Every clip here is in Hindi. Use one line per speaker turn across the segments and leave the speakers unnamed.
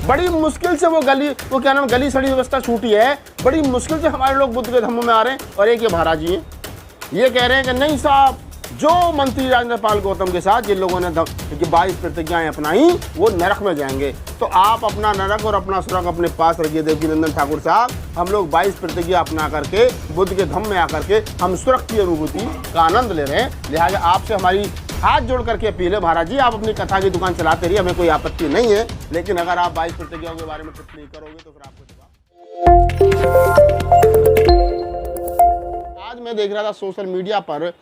बड़ी मुश्किल से वो क्या नाम गली सड़ी व्यवस्था छूटी है, बड़ी मुश्किल से हमारे लोग बुद्ध के धम्म में आ रहे हैं। और एक ये महाराज जी हैं, ये कह रहे हैं कि नहीं साहब, जो मंत्री राजेंद्र पाल गौतम के साथ जिन लोगों ने 22 प्रतिज्ञाएं अपनाई वो नरक में जाएंगे। तो आप अपना नरक और अपना स्वर्ग अपने पास रखिए देवकीनंदन ठाकुर साहब। हम लोग 22 प्रतिज्ञा अपना करके बुद्ध के धम्म में आकर के हम स्वर्ग की अनुभूति का आनंद ले रहे हैं। लिहाजा आपसे हमारी हाथ जोड़ करके अपील है, महाराज जी आप अपनी कथा की दुकान चलाते रहिए, हमें कोई आपत्ति नहीं है, लेकिन अगर आप 22 प्रतिज्ञाओं के बारे में कुछ नहीं करोगे तो फिर आपको आज मैं देख रहा था सोशल मीडिया पर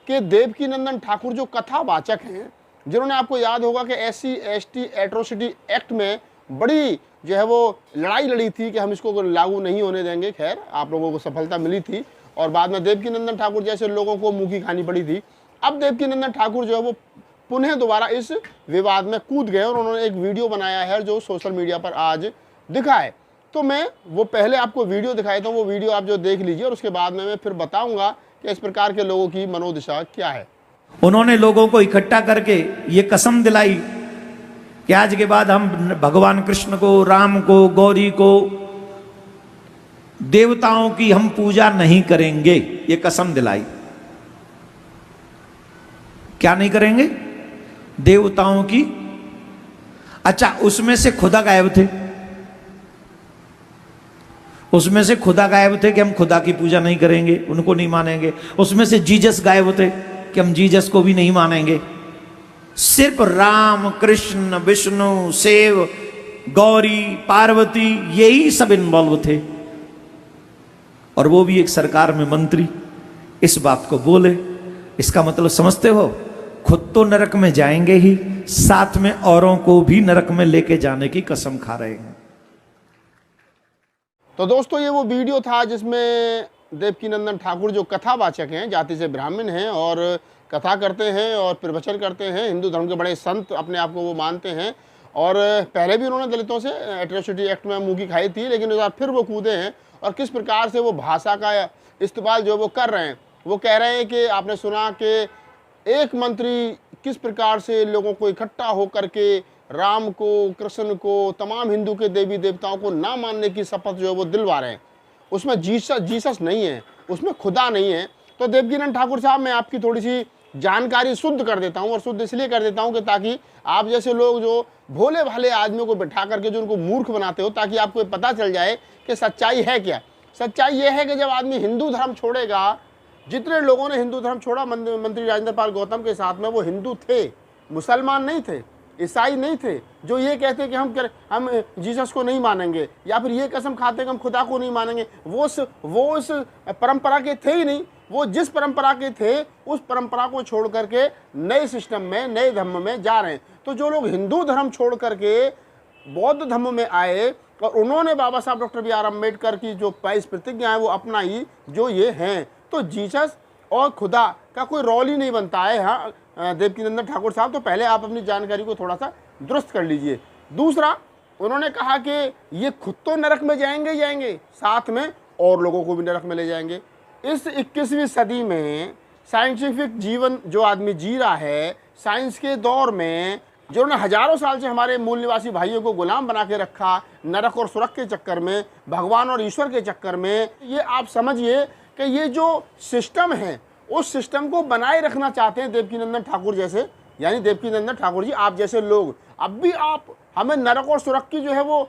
कि देवकीनंदन ठाकुर जो कथावाचक हैं, जिन्होंने आपको याद होगा कि SC/ST एट्रोसिटी एक्ट में बड़ी जो है वो लड़ाई लड़ी थी कि हम इसको लागू नहीं होने देंगे। खैर आप लोगों को सफलता मिली थी और बाद में देवकीनंदन ठाकुर जैसे लोगों को मुँह की खानी पड़ी थी। अब देवकीनंदन ठाकुर जो है वो पुनः दोबारा इस विवाद में कूद गए और उन्होंने एक वीडियो बनाया है जो सोशल मीडिया पर आज दिखा है। तो मैं वो पहले आपको वीडियो दिखाया था, वो वीडियो आप जो देख लीजिए और उसके बाद में मैं फिर बताऊंगा कि इस प्रकार के लोगों की मनोदशा क्या है।
उन्होंने लोगों को इकट्ठा करके ये कसम दिलाई कि आज के बाद हम भगवान कृष्ण को, राम को, गौरी को, देवताओं की हम पूजा नहीं करेंगे। ये कसम दिलाई। क्या नहीं करेंगे? देवताओं की। अच्छा, उसमें से खुदा गायब थे। उसमें से खुदा गायब थे कि हम खुदा की पूजा नहीं करेंगे, उनको नहीं मानेंगे। उसमें से जीसस गायब थे कि हम जीसस को भी नहीं मानेंगे। सिर्फ राम, कृष्ण, विष्णु, शिव, गौरी, पार्वती, यही सब इन्वॉल्व थे। और वो भी एक सरकार में मंत्री इस बात को बोले। इसका मतलब समझते हो? खुद तो नरक में जाएंगे ही, साथ में औरों को भी नरक में लेके जाने की कसम खा रहे हैं।
तो दोस्तों ये वो वीडियो था जिसमें देवकीनंदन ठाकुर जो कथावाचक हैं, जाति से ब्राह्मण हैं और कथा करते हैं और प्रवचन करते हैं, हिंदू धर्म के बड़े संत अपने आप को वो मानते हैं। और पहले भी उन्होंने दलितों से एट्रोसिटी एक्ट में मुँह की खाई थी, लेकिन इस बार फिर वो कूदे हैं और किस प्रकार से वो भाषा का इस्तेमाल जो वो कर रहे हैं। वो कह रहे हैं कि आपने सुना कि एक मंत्री किस प्रकार से लोगों को इकट्ठा होकर के राम को, कृष्ण को, तमाम हिंदू के देवी देवताओं को ना मानने की शपथ जो है वो दिलवा रहे हैं। उसमें जीसस नहीं है, उसमें खुदा नहीं है। तो देवकीनंदन ठाकुर साहब, मैं आपकी थोड़ी सी जानकारी शुद्ध कर देता हूँ और शुद्ध इसलिए कर देता हूँ कि ताकि आप जैसे लोग जो भोले भाले आदमियों को बिठा करके जो उनको मूर्ख बनाते हो, ताकि आपको पता चल जाए कि सच्चाई है क्या। सच्चाई ये है कि जब आदमी हिंदू धर्म छोड़ेगा, जितने लोगों ने हिंदू धर्म छोड़ा मंत्री राजेंद्र पाल गौतम के साथ में, वो हिंदू थे, मुसलमान नहीं थे, ईसाई नहीं थे। जो ये कहते कि हम जीसस को नहीं मानेंगे या फिर ये कसम खाते कि हम खुदा को नहीं मानेंगे, वो उस परंपरा के थे ही नहीं। वो जिस परंपरा के थे उस परंपरा को छोड़ करके नए सिस्टम में, नए धर्म में जा रहे हैं। तो जो लोग हिंदू धर्म छोड़ करके बौद्ध धर्म में आए और उन्होंने बाबा साहब डॉक्टर BR अम्बेडकर की जो 22 प्रतिज्ञाएं वो अपनाई, जो ये हैं, तो जीसस और खुदा का कोई रोल ही नहीं बनता है। हाँ देवकीनंदन ठाकुर साहब, तो पहले आप अपनी जानकारी को थोड़ा सा दुरुस्त कर लीजिए। दूसरा, उन्होंने कहा कि ये खुद तो नरक में जाएंगे, साथ में और लोगों को भी नरक में ले जाएंगे। इस 21वीं सदी में साइंटिफिक जीवन जो आदमी जी रहा है, साइंस के दौर में, जिन्होंने हजारों साल से हमारे मूल निवासी भाइयों को गुलाम बना के रखा, नरक और स्वर्ग के चक्कर में, भगवान और ईश्वर के चक्कर में, ये आप समझिए कि ये जो सिस्टम है उस सिस्टम को बनाए रखना चाहते हैं देवकीनंदन ठाकुर जैसे, यानी देवकीनंदन ठाकुर जी आप जैसे लोग। अब भी आप हमें नरक और स्वर्ग की जो है वो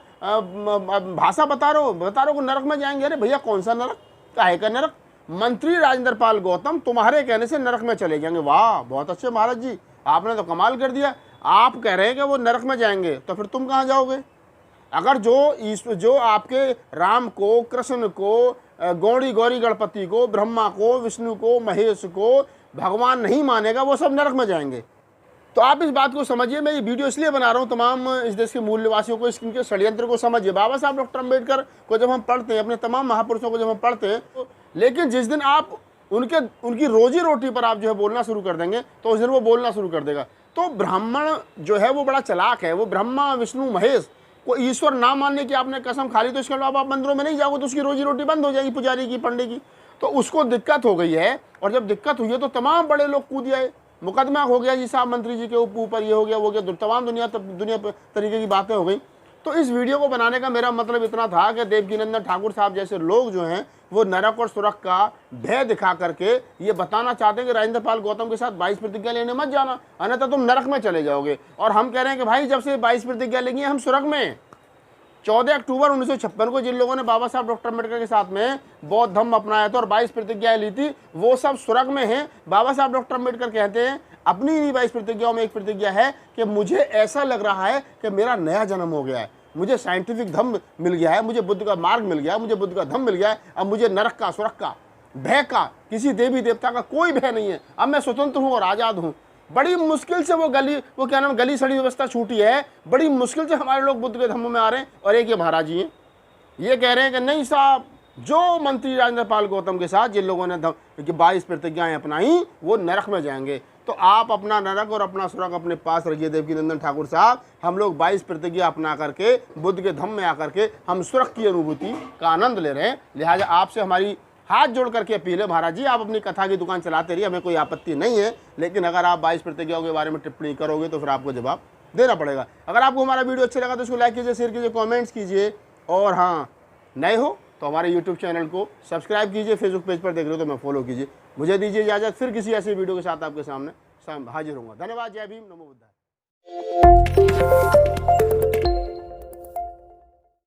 भाषा बता रहे हो कि नरक में जाएंगे। अरे भैया, कौन सा नरक, काहे का नरक? मंत्री राजेंद्र पाल गौतम तुम्हारे कहने से नरक में चले जाएंगे। वाह, बहुत अच्छे महाराज जी, आपने तो कमाल कर दिया। आप कह रहे हैं कि वो नरक में जाएंगे, तो फिर तुम कहाँ जाओगे? अगर जो आपके राम को, कृष्ण को, गौरी गणपति को, ब्रह्मा को, विष्णु को, महेश को भगवान नहीं मानेगा, वो सब नरक में जाएंगे। तो आप इस बात को समझिए। मैं ये वीडियो इसलिए बना रहा हूँ तमाम इस देश के मूल निवासियों को, इनके षड्यंत्र को समझिए। बाबा साहब डॉक्टर अम्बेडकर को जब हम पढ़ते हैं, अपने तमाम महापुरुषों को जब हम पढ़ते हैं, लेकिन जिस दिन आप उनकी रोजी रोटी पर आप जो है बोलना शुरू कर देंगे, तो उस दिन वो बोलना शुरू कर देगा। तो ब्राह्मण जो है वो बड़ा चालाक है। वो ब्रह्मा, विष्णु, महेश को ईश्वर ना मानने की आपने कसम खा ली, तो इसके अलावा आप मंदिरों में नहीं जाओगे तो उसकी रोजी रोटी बंद हो जाएगी, पुजारी की, पंडित की। तो उसको दिक्कत हो गई है, और जब दिक्कत हुई है तो तमाम बड़े लोग कूद आए, मुकदमा हो गया जी साहब, मंत्री जी के ऊपर ये हो गया, वो गया, तमाम दुनिया तरीके की बातें हो गई। तो इस वीडियो को बनाने का मेरा मतलब इतना था कि देवकीनंदन ठाकुर साहब जैसे लोग जो हैं वो नरक और सुरक का भय दिखा करके ये बताना चाहते हैं कि राजेंद्र पाल गौतम के साथ 22 प्रतिज्ञा लेने मत जाना, अन्यथा तुम नरक में चले जाओगे। और हम कह रहे हैं कि भाई जब से 22 प्रतिज्ञा लेंगे हम सुरग में। 14 अक्टूबर 1956 को जिन लोगों ने बाबा साहब डॉक्टर अम्बेडकर के साथ में बौद्ध धर्म अपनाया था और 22 प्रतिज्ञाएं ली थी, वो सब स्वर्ग में हैं। बाबा साहब डॉक्टर अम्बेडकर कहते हैं अपनी इन्हीं 22 प्रतिज्ञाओं में एक प्रतिज्ञा है कि मुझे ऐसा लग रहा है कि मेरा नया जन्म हो गया है, मुझे साइंटिफिक धर्म मिल गया है, मुझे बुद्ध का मार्ग मिल गया है, मुझे बुद्ध का धर्म मिल गया है। अब मुझे नरक का, सुरग का, भय का, किसी देवी देवता का कोई भय नहीं है। अब मैं स्वतंत्र हूँ और आज़ाद हूँ। बड़ी मुश्किल से वो क्या नाम गली सड़ी व्यवस्था छूटी है। बड़ी मुश्किल से हमारे लोग बुद्ध के धर्म में आ रहे हैं। और एक ये महाराज जी हैं, ये कह रहे हैं कि नहीं साहब, जो मंत्री राजेंद्र पाल गौतम के साथ जिन लोगों ने 22 प्रतिज्ञाएं अपनाई वो नरक में जाएंगे। तो आप अपना नरक और अपना सुरग अपने पास रखिए देवकीनंदन ठाकुर साहब। हम लोग 22 प्रतिज्ञा अपना करके बुद्ध के धम्म में आकर के हम सुरग की अनुभूति का आनंद ले रहे हैं। लिहाजा आपसे हमारी हाथ जोड़ करके अपील है, महाराज जी आप अपनी कथा की दुकान चलाते रहिए, हमें कोई आपत्ति नहीं है, लेकिन अगर आप 22 प्रतिज्ञाओं के बारे में टिप्पणी करोगे तो फिर आपको जवाब देना पड़ेगा। अगर आपको हमारा वीडियो अच्छा लगा तो उसको लाइक कीजिए, शेयर कीजिए, कमेंट्स कीजिए। और हाँ, नए हो तो हमारे यूट्यूब चैनल को सब्सक्राइब कीजिए, फेसबुक पेज पर देख रहे हो तो मैं फॉलो कीजिए। मुझे दीजिए इजाज़त, फिर किसी ऐसे वीडियो के साथ आपके सामने हाजिर होऊंगा। धन्यवाद। जय भीम, नमो बुद्धाय।